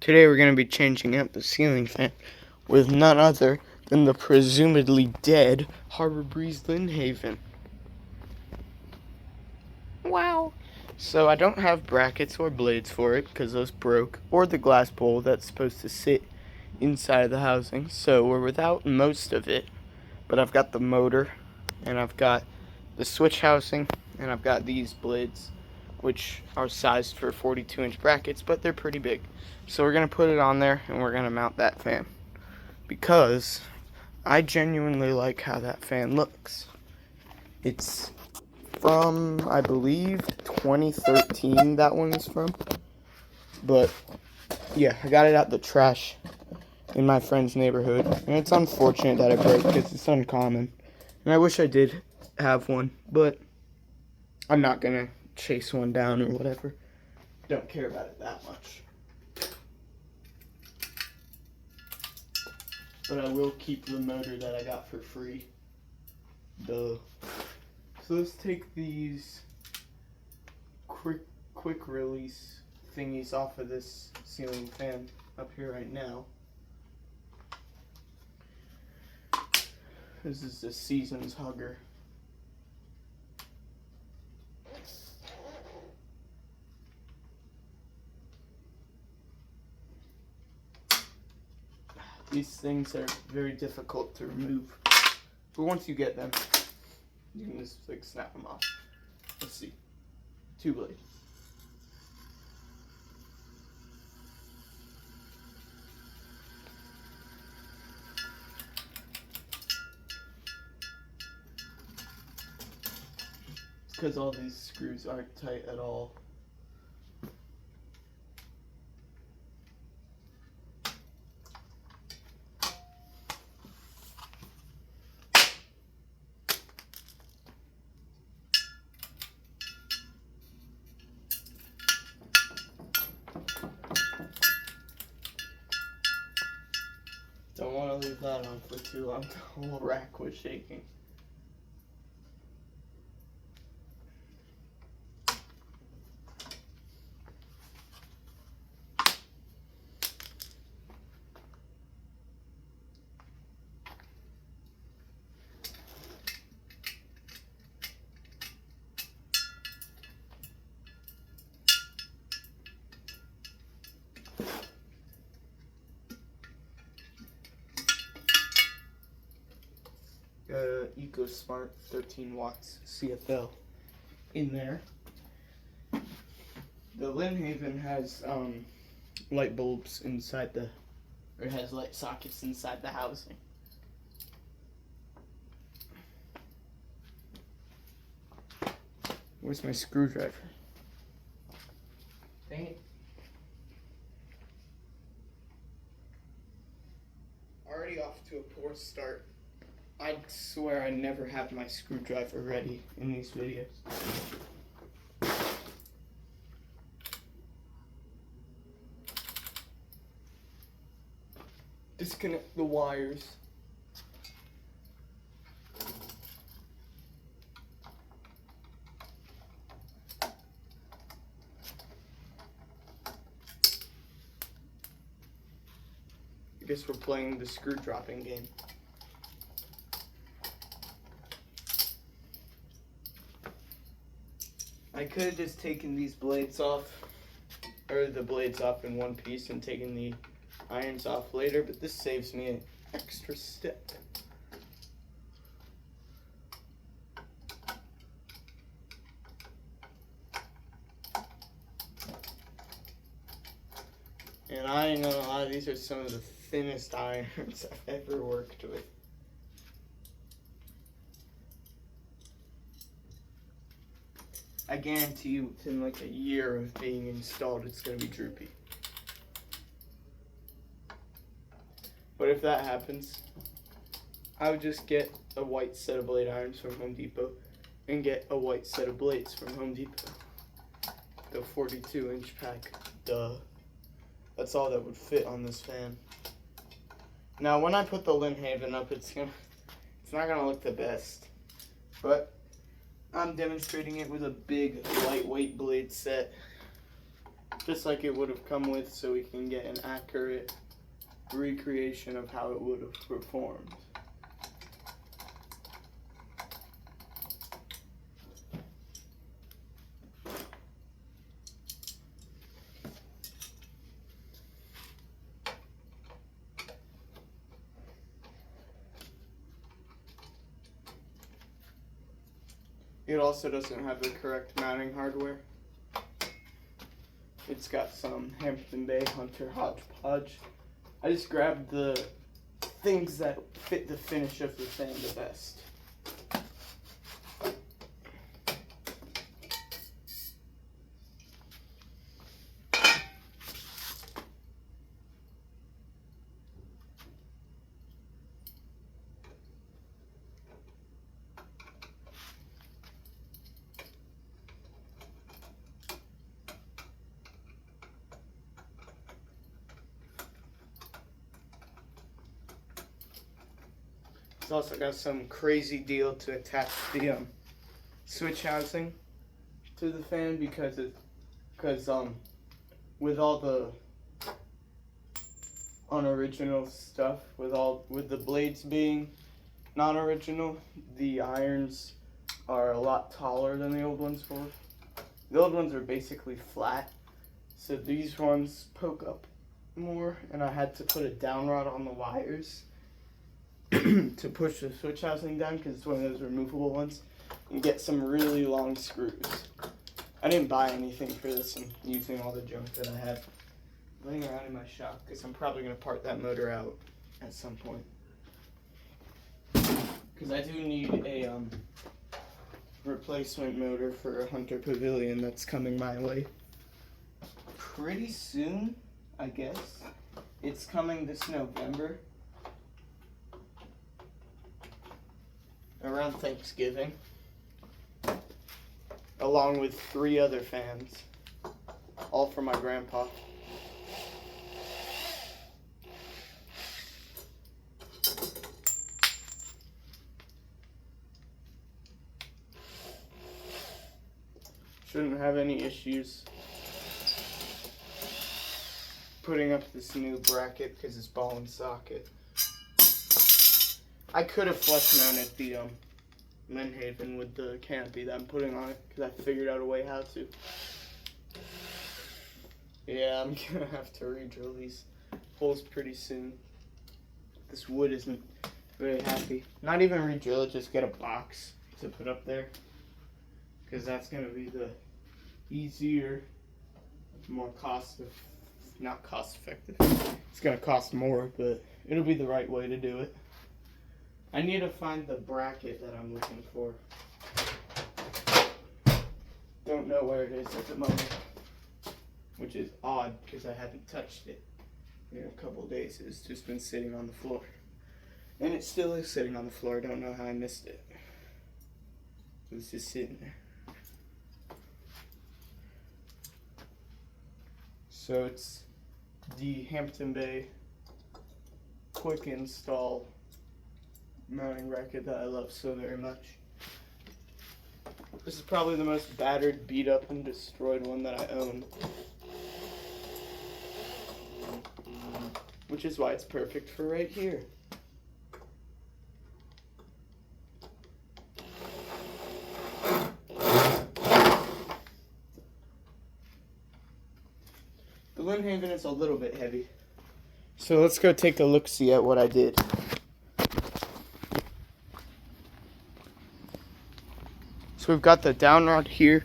Today we're going to be changing out the ceiling fan with none other than the presumably dead Harbor Breeze Linhaven. Wow. So I don't have brackets or blades for it because those broke, or the glass bowl that's supposed to sit inside of the housing. So we're without most of it, but I've got the motor, and I've got the switch housing, and I've got these blades, which are sized for 42-inch brackets, but they're pretty big. So we're going to put it on there, and we're going to mount that fan, because I genuinely like how that fan looks. It's from, I believe, 2013, that one is from. But, yeah, I got it out the trash in my friend's neighborhood, and it's unfortunate that it broke, because it's uncommon. And I wish I did have one, but I'm not going to chase one down or whatever. Don't care about it that much. But I will keep the motor that I got for free. Duh. So let's take these quick release thingies off of this ceiling fan up here right now. This is the Seasons Hugger. These things are very difficult to remove, but once you get them, you can just like snap them off. Let's see. 2 blades. It's because all these screws aren't tight at all. Don't want to leave that on for too long. The whole rack was shaking. Got a EcoSmart 13 watts CFL in there. The Linhaven has light bulbs inside or it has light sockets inside the housing. Where's my screwdriver? Dang it. Already off to a poor start. I swear I never have my screwdriver ready in these videos. Disconnect the wires. I guess we're playing the screw dropping game. I could have just taken these blades off, or the blades off in one piece and taken the irons off later, but this saves me an extra step. And I know a lot of these are some of the thinnest irons I've ever worked with. I guarantee you within like a year of being installed, it's going to be droopy. But if that happens, I would just get a white set of blade irons from Home Depot and get a white set of blades from Home Depot. The 42-inch pack, duh. That's all that would fit on this fan. Now, when I put the Linhaven up, it's not gonna look the best, but I'm demonstrating it with a big lightweight blade set. just like it would have come with, so we can get an accurate recreation of how it would have performed. It also doesn't have the correct mounting hardware. It's got some Hampton Bay Hunter hodgepodge. I just grabbed the things that fit the finish of the fan the best. It's also got some crazy deal to attach the switch housing to the fan because with all the unoriginal stuff, with the blades being non-original, the irons are a lot taller than the old ones were. The old ones are basically flat, so these ones poke up more, and I had to put a down rod on the wires to push the switch housing down because it's one of those removable ones, and get some really long screws. I didn't buy anything for this. I'm using all the junk that I have laying around in my shop because I'm probably going to part that motor out at some point. Because I do need a replacement motor for a Hunter Pavilion that's coming my way pretty soon, I guess. It's coming this November. Around Thanksgiving, along with 3 other fans, all for my grandpa. Shouldn't have any issues putting up this new bracket because it's ball and socket. I could have flush mounted the Linhaven with the canopy that I'm putting on it because I figured out a way how to. Yeah, I'm gonna have to re-drill these holes pretty soon. This wood isn't very happy. Not even re-drill it, just get a box to put up there because that's gonna be the easier, more not cost effective. It's gonna cost more, but it'll be the right way to do it. I need to find the bracket that I'm looking for. Don't know where it is at the moment, which is odd because I haven't touched it in a couple of days. It's just been sitting on the floor. And it still is sitting on the floor. I don't know how I missed it. It was just sitting there. So it's the Hampton Bay quick install mounting bracket that I love so very much. This is probably the most battered, beat up, and destroyed one that I own, which is why it's perfect for right here. The Linhaven is a little bit heavy, so let's go take a look-see at what I did. So we've got the down rod here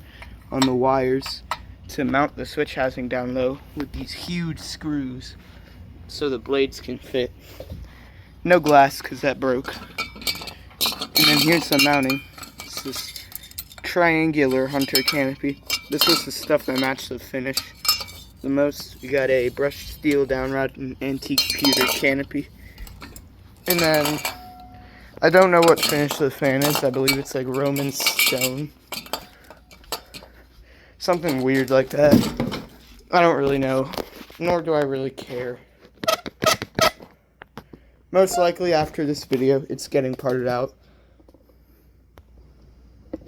on the wires to mount the switch housing down low with these huge screws so the blades can fit. No glass because that broke. And then here's some mounting. It's this triangular Hunter canopy. This was the stuff that matched the finish the most. We got a brushed steel down rod and antique pewter canopy. And then I don't know what finish the fan is. I believe it's like Roman stone. Something weird like that. I don't really know, nor do I really care. Most likely after this video, it's getting parted out.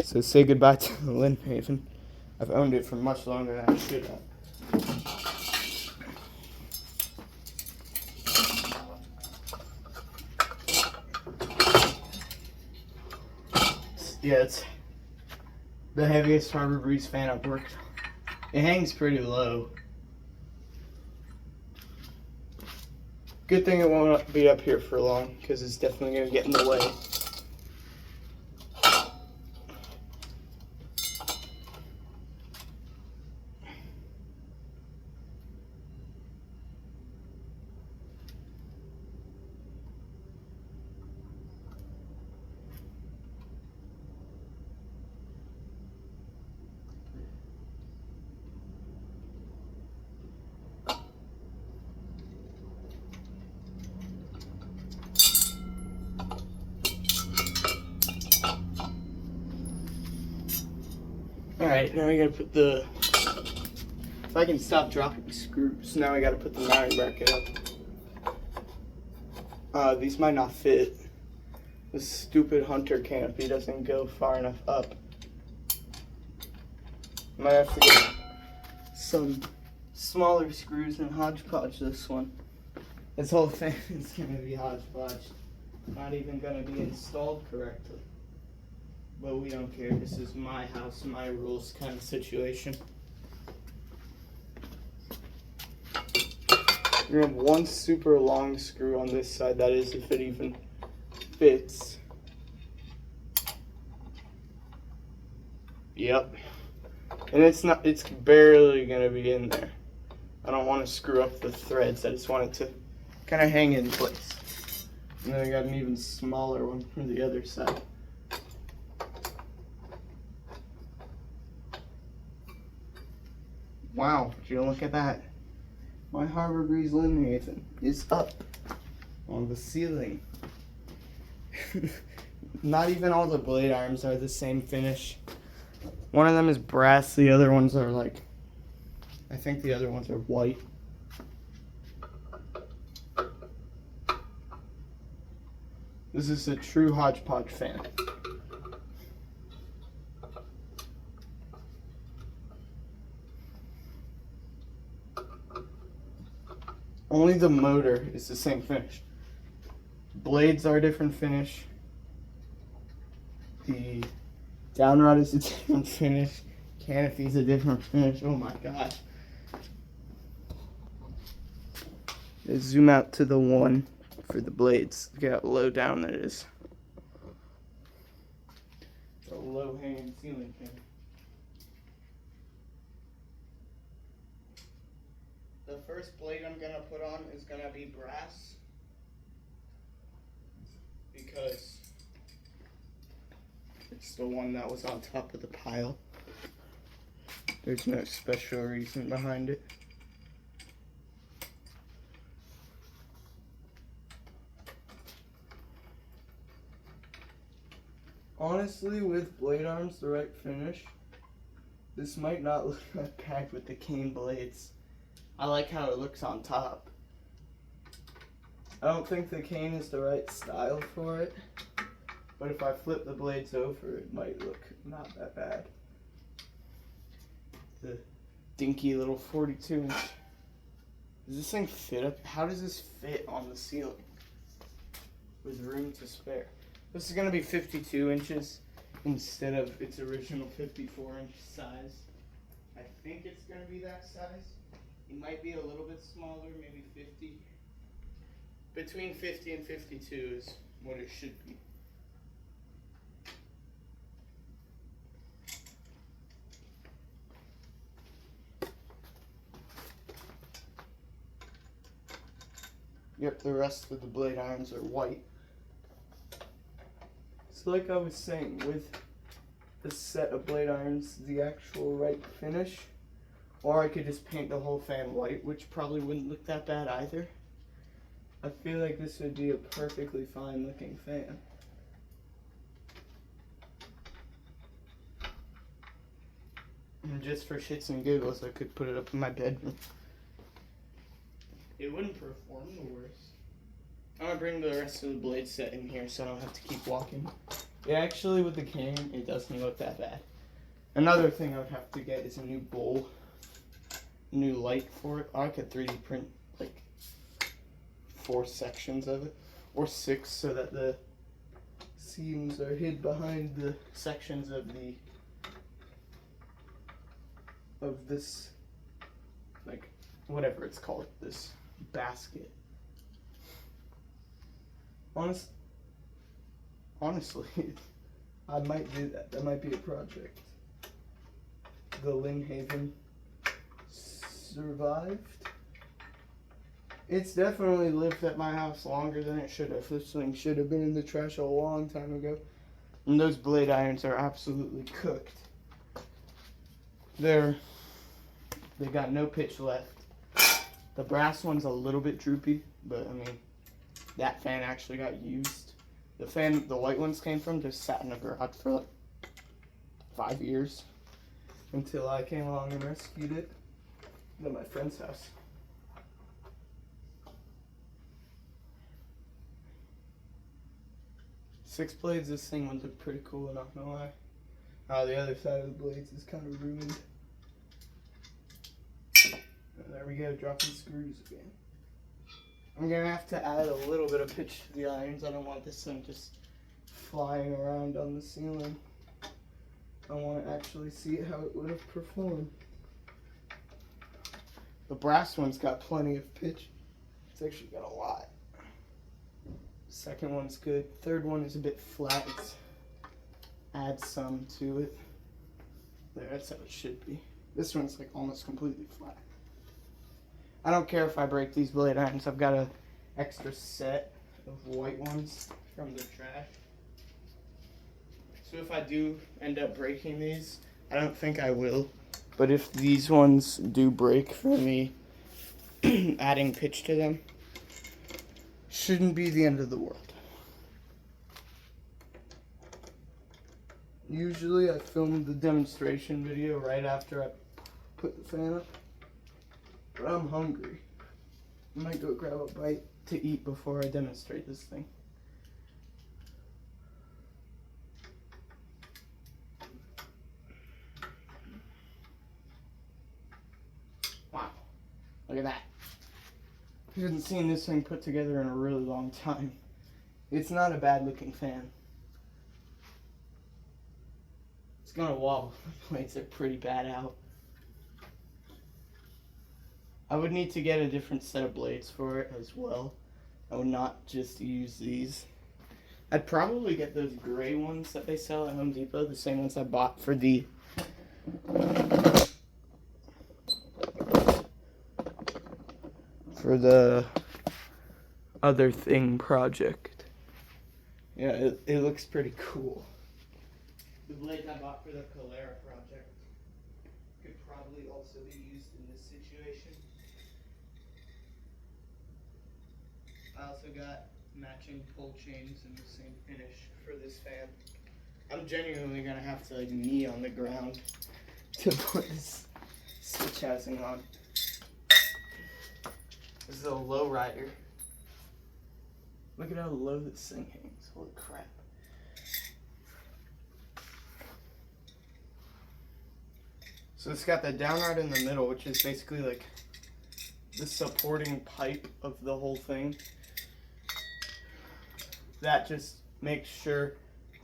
So say goodbye to the Linhaven. I've owned it for much longer than I should have. Yeah, it's the heaviest Harbor Breeze fan I've worked. It hangs pretty low. Good thing it won't be up here for long, because it's definitely going to get in the way. Alright, now we gotta put the, if I can stop dropping screws, now I gotta put the mounting bracket up. These might not fit. This stupid Hunter canopy doesn't go far enough up. Might have to get some smaller screws and hodgepodge this one. This whole thing is gonna be hodgepodge. Not even gonna be installed correctly. But we don't care. This is my house, my rules kind of situation. You're gonna have one super long screw on this side. That is, if it even fits. Yep. And it's barely gonna be in there. I don't want to screw up the threads. I just want it to kind of hang in place. And then I got an even smaller one for the other side. Wow, did you look at that? My Harbor Breeze Linhaven is up on the ceiling. Not even all the blade arms are the same finish. One of them is brass, the other ones are like, I think the other ones are white. This is a true hodgepodge fan. Only the motor is the same finish. Blades are a different finish. The downrod is a different finish. Canopy is a different finish. Oh my gosh. Let's zoom out to the one for the blades. Look how low down that is. A low hanging ceiling fan. The first blade I'm gonna put on is gonna be brass, because it's the one that was on top of the pile. There's no special reason behind it. Honestly, with blade arms the right finish, this might not look that bad with the cane blades. I like how it looks on top. I don't think the cane is the right style for it, but if I flip the blades over, it might look not that bad. The dinky little 42-inch. Does this thing fit up? How does this fit on the ceiling with room to spare? This is going to be 52 inches instead of its original 54-inch size. I think it's going to be that size. It might be a little bit smaller, maybe 50. Between 50 and 52 is what it should be. Yep, the rest of the blade irons are white. So like I was saying, with the set of blade irons, the actual right finish, or I could just paint the whole fan white, which probably wouldn't look that bad either. I feel like this would be a perfectly fine looking fan. And just for shits and giggles, I could put it up in my bedroom. It wouldn't perform the worst. I'm gonna bring the rest of the blade set in here so I don't have to keep walking. Yeah, actually with the cane, it doesn't look that bad. Another thing I would have to get is a new bowl. New light for it. I could 3D print like 4 sections of it, or 6, so that the seams are hid behind the sections of this, like, whatever it's called, this basket. Honestly, I might do that. That might be a project. The Linhaven survived. It's definitely lived at my house longer than it should have. This thing should have been in the trash a long time ago. And those blade irons are absolutely cooked. They got no pitch left. The brass one's a little bit droopy, but I mean, that fan actually got used. The fan the white ones came from just sat in the garage for like 5 years until I came along and rescued it at my friend's house. Six blades, this thing would look pretty cool, not gonna lie. The other side of the blades is kind of ruined. And there we go, dropping screws again. I'm gonna have to add a little bit of pitch to the irons. I don't want this thing just flying around on the ceiling. I want to actually see how it would have performed. The brass one's got plenty of pitch. It's actually got a lot. Second one's good. Third one is a bit flat. Add some to it. There, that's how it should be. This one's like almost completely flat. I don't care if I break these blade irons. I've got an extra set of white ones from the trash. So if I do end up breaking these, I don't think I will. But if these ones do break for me, adding pitch to them shouldn't be the end of the world. Usually I film the demonstration video right after I put the fan up. But I'm hungry. I might go grab a bite to eat before I demonstrate this thing. Wow. Look at that. I haven't seen this thing put together in a really long time. It's not a bad looking fan. It's gonna wobble. The blades are pretty bad out. I would need to get a different set of blades for it as well. I would not just use these. I'd probably get those gray ones that they sell at Home Depot, the same ones I bought for the other thing project. Yeah, it looks pretty cool. The blades I bought for the Calera project could probably also be used in this situation. I also got matching pull chains in the same finish for this fan. I'm genuinely gonna have to like knee on the ground to put this switch housing on. This is a low rider. Look at how low this thing hangs. Holy crap. So it's got the downrod in the middle, which is basically like the supporting pipe of the whole thing. That just makes sure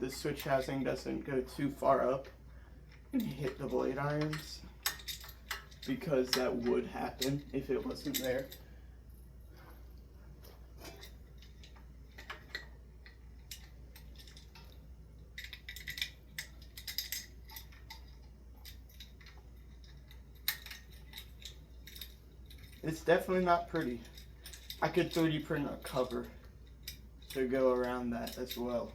the switch housing doesn't go too far up and hit the blade irons, because that would happen if it wasn't there. It's definitely not pretty. I could 3D print a cover to go around that as well,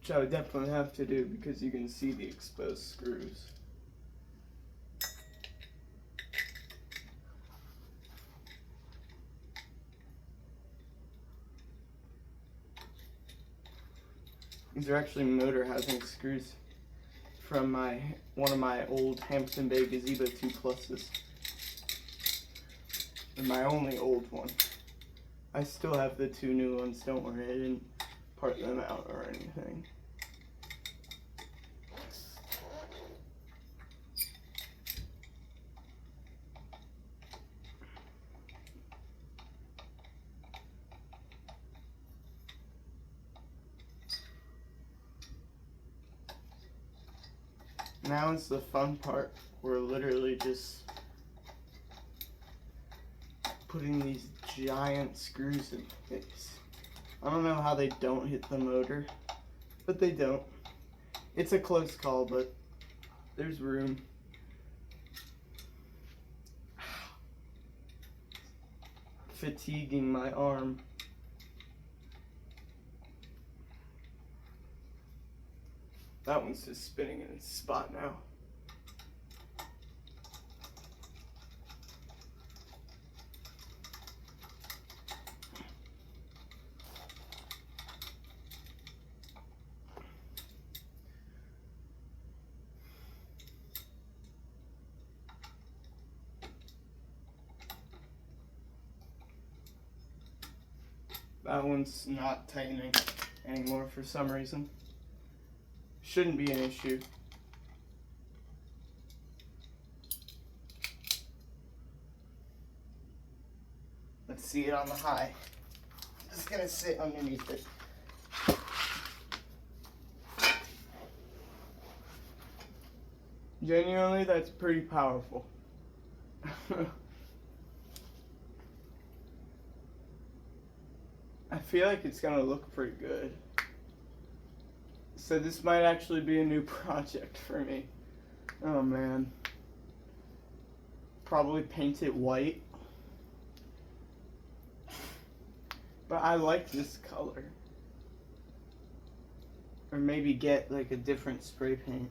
which I would definitely have to do because you can see the exposed screws. These are actually motor housing screws from one of my old Hampton Bay Gazebo 2 Pluses. And my only old one. I still have the 2 new ones, don't worry, I didn't part them out or anything. Now is the fun part. We're literally just putting these giant screws in place. I don't know how they don't hit the motor, but they don't. It's a close call, but there's room. Fatiguing my arm. That one's just spinning in its spot now. That one's not tightening anymore for some reason. Shouldn't be an issue. Let's see it on the high. Just gonna sit underneath it. Genuinely, that's pretty powerful. I feel like it's gonna look pretty good. So this might actually be a new project for me. Oh man. Probably paint it white. But I like this color. Or maybe get like a different spray paint.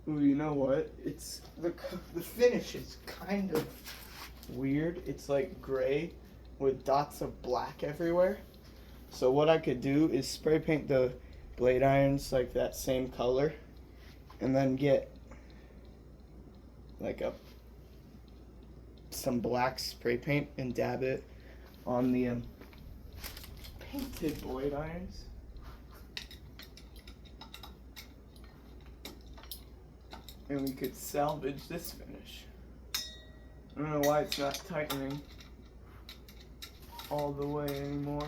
Ooh, you know what? It's the finish is kind of weird. It's like gray with dots of black everywhere. So what I could do is spray paint the blade irons like that same color, and then get like some black spray paint and dab it on the painted blade irons. And we could salvage this finish. I don't know why it's not tightening all the way anymore.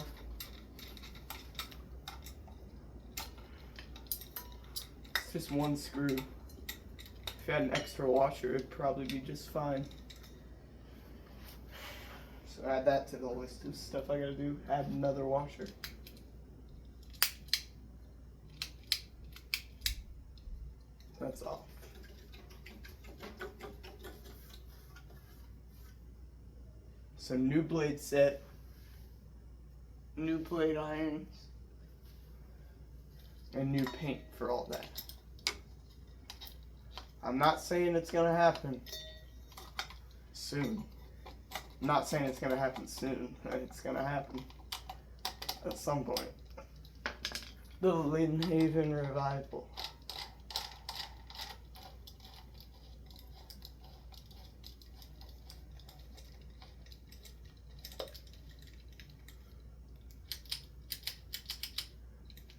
It's just one screw. If you had an extra washer, it'd probably be just fine. So add that to the list of stuff I gotta do. Add another washer. That's all. So new blade set, new blade irons, and new paint for all that. I'm not saying it's gonna happen soon. I'm not saying it's gonna happen soon. It's gonna happen at some point. The Linhaven revival.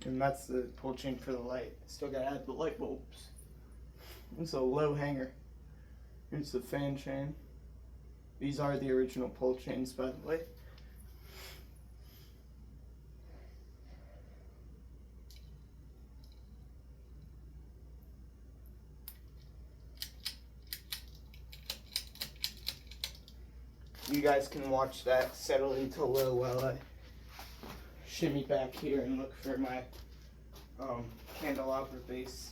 And that's the pull chain for the light. Still gotta add the light bulbs. It's a low hanger. Here's the fan chain. These are the original pull chains, by the way. You guys can watch that settle into low while I shimmy back here and look for my candelabra base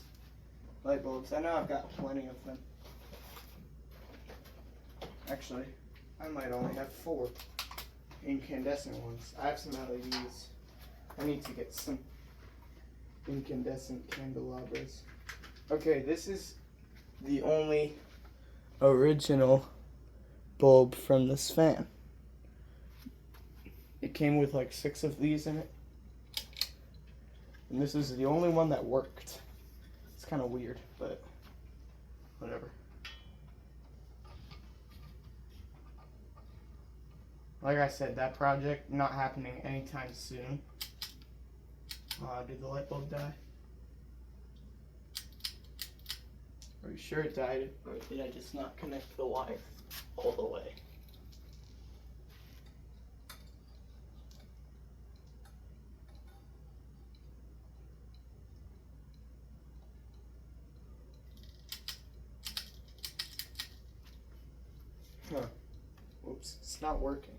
light bulbs. I know I've got plenty of them. Actually, I might only have 4 incandescent ones. I have some LEDs. I need to get some incandescent candelabras. Okay, this is the only original bulb from this fan. It came with like 6 of these in it. And this is the only one that worked. It's kind of weird, but whatever. Like I said, that project not happening anytime soon. Did the light bulb die? Are you sure it died, or did I just not connect the wire all the way? Huh. Oops, it's not working.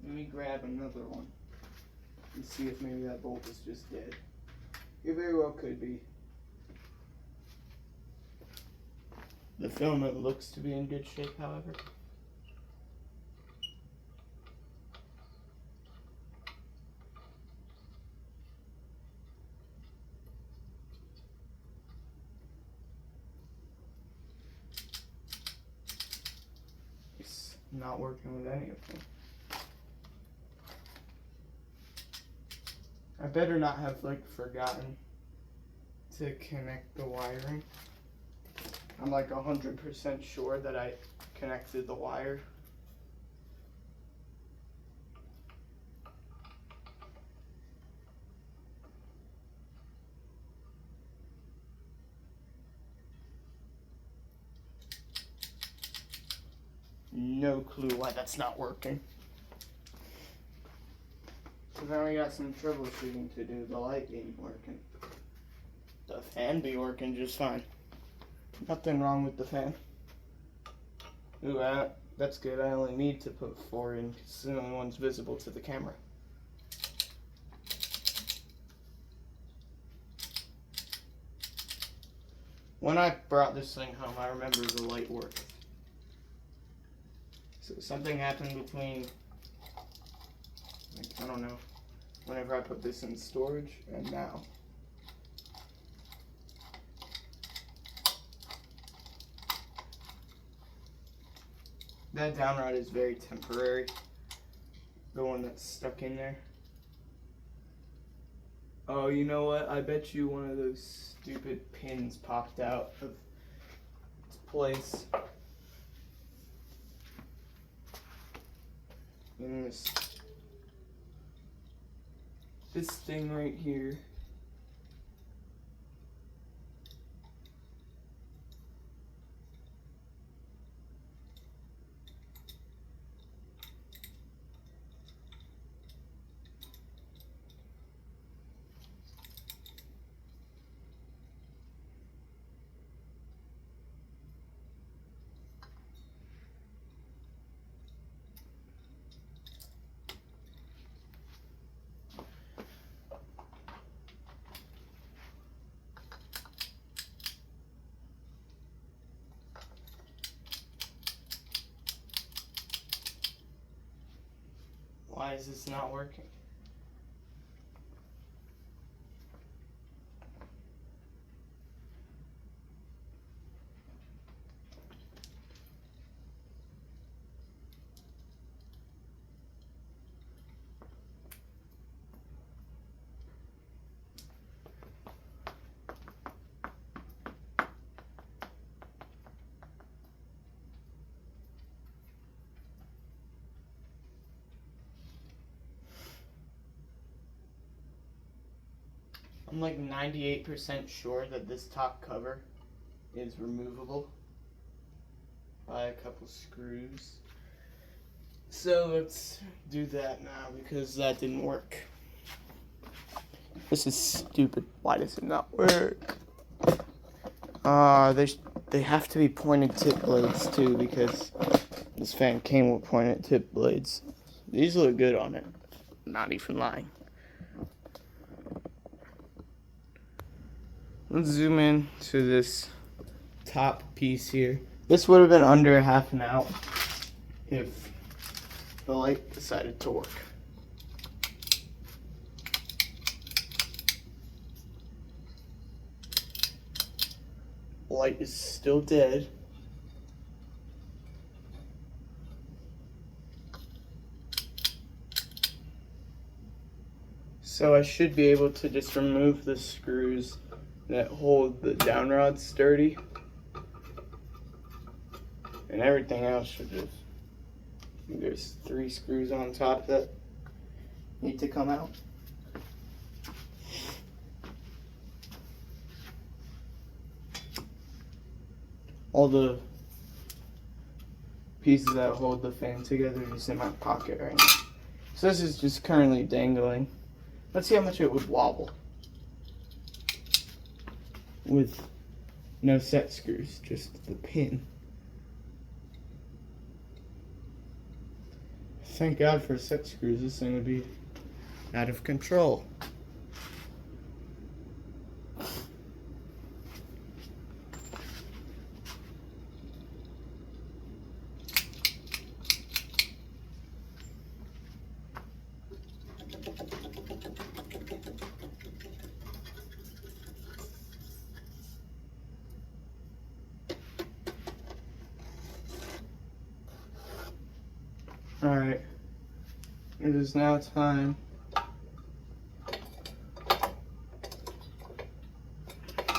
Let me grab another one and see if maybe that bolt is just dead. It very well could be. The filament looks to be in good shape, however. It's not working with any of them. I better not have forgotten to connect the wiring. I'm 100% sure that I connected the wire. No clue why that's not working. So now we got some troubleshooting to do. The light ain't working. The fan be working just fine. Nothing wrong with the fan. Ooh, that's good. I only need to put 4 in because it's the only one's visible to the camera. When I brought this thing home, I remember the light worked. So something happened between, I don't know, whenever I put this in storage and now. That down rod is very temporary, the one that's stuck in there. Oh, you know what? I bet you one of those stupid pins popped out of its place. And this thing right here. Why is this not working? I'm 98% sure that this top cover is removable by a couple screws. So let's do that now because that didn't work. This is stupid. Why does it not work? They have to be pointed tip blades too because this fan came with pointed tip blades. These look good on it. Not even lying. Let's zoom in to this top piece here. This would have been under half an out if the light decided to work. Light is still dead. So I should be able to just remove the screws that hold the down rod sturdy, and everything else should just, there's 3 screws on top that need to come out. All the pieces that hold the fan together is in my pocket right now. So this is just currently dangling. Let's see how much it would wobble with no set screws, just the pin. Thank God for set screws, this thing would be out of control. Alright, it is now time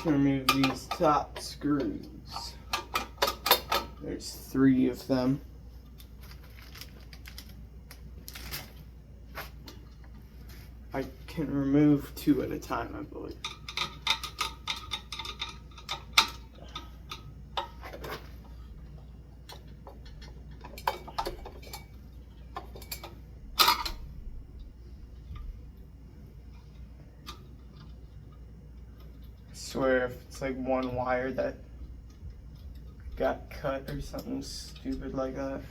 to remove these top screws. There's 3 of them. I can remove 2 at a time, I believe. I swear if it's like one wire that got cut or something stupid like that.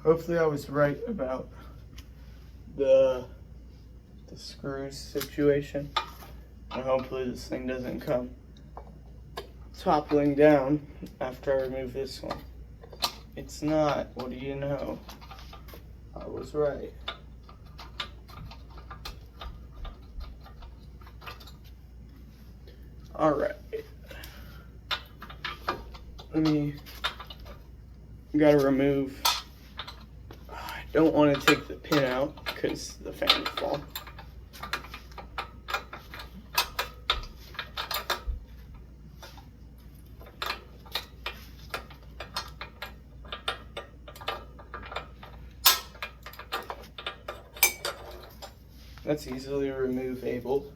Hopefully I was right about the screws situation, and hopefully this thing doesn't come toppling down after I remove this one. It's not. What do you know? I was right. Alright. Gotta remove. I don't want to take the pin out because the fan will fall. That's easily removable.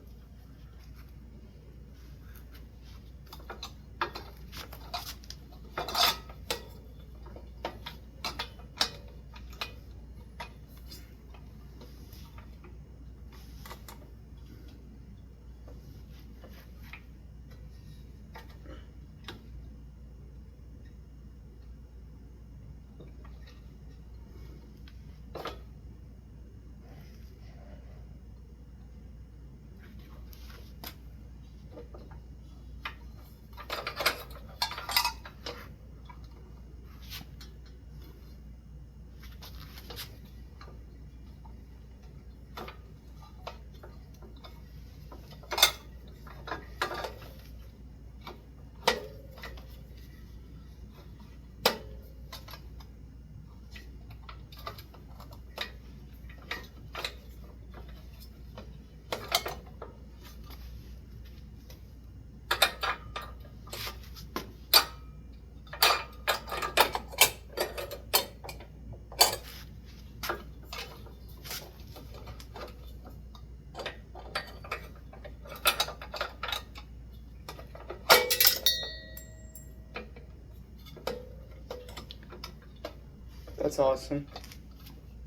That's awesome.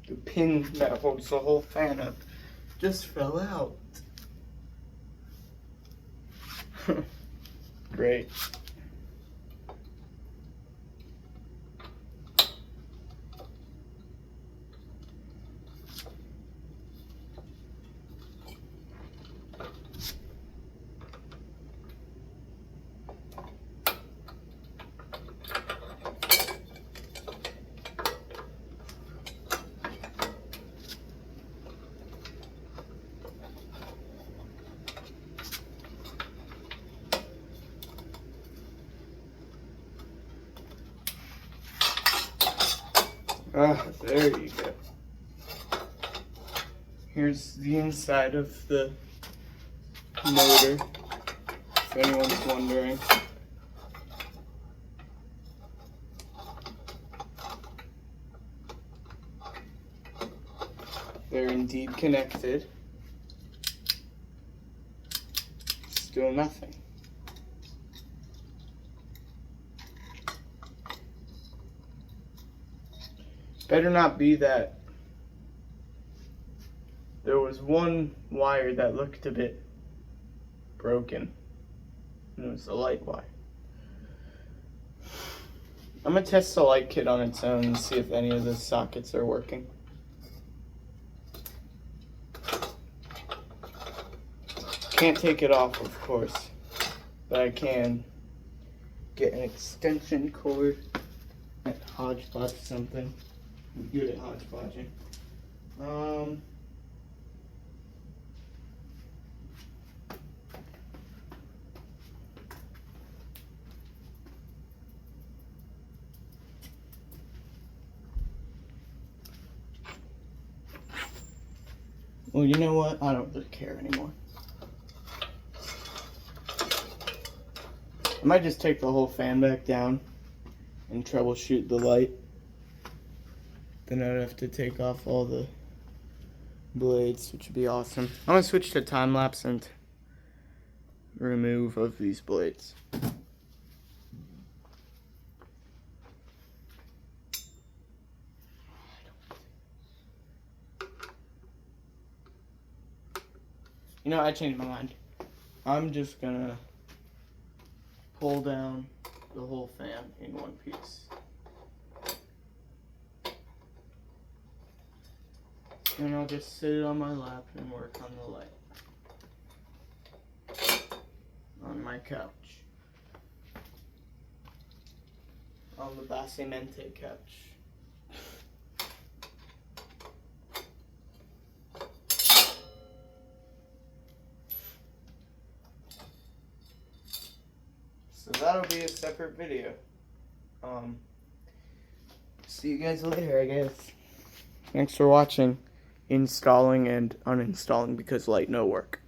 The pin that holds the whole fan up just fell out. Great. Ah, there you go. Here's the inside of the motor, if anyone's wondering. They're indeed connected. Still nothing. better not be that there was one wire that looked a bit broken. And it was the light wire. I'm going to test the light kit on its own and see if any of the sockets are working. Can't take it off, of course, but I can get an extension cord and hodgepodge something. I'm good at hodgepodging. Well, you know what? I don't really care anymore. I might just take the whole fan back down and troubleshoot the light. Then I'd have to take off all the blades, which would be awesome. I'm going to switch to time lapse and remove of these blades. You know, I changed my mind. I'm just gonna pull down the whole fan in one piece. And I'll just sit it on my lap and work on the light. On my couch. On the Bassimente couch. So that'll be a separate video. See you guys later, I guess. Thanks for watching installing and uninstalling because light no work.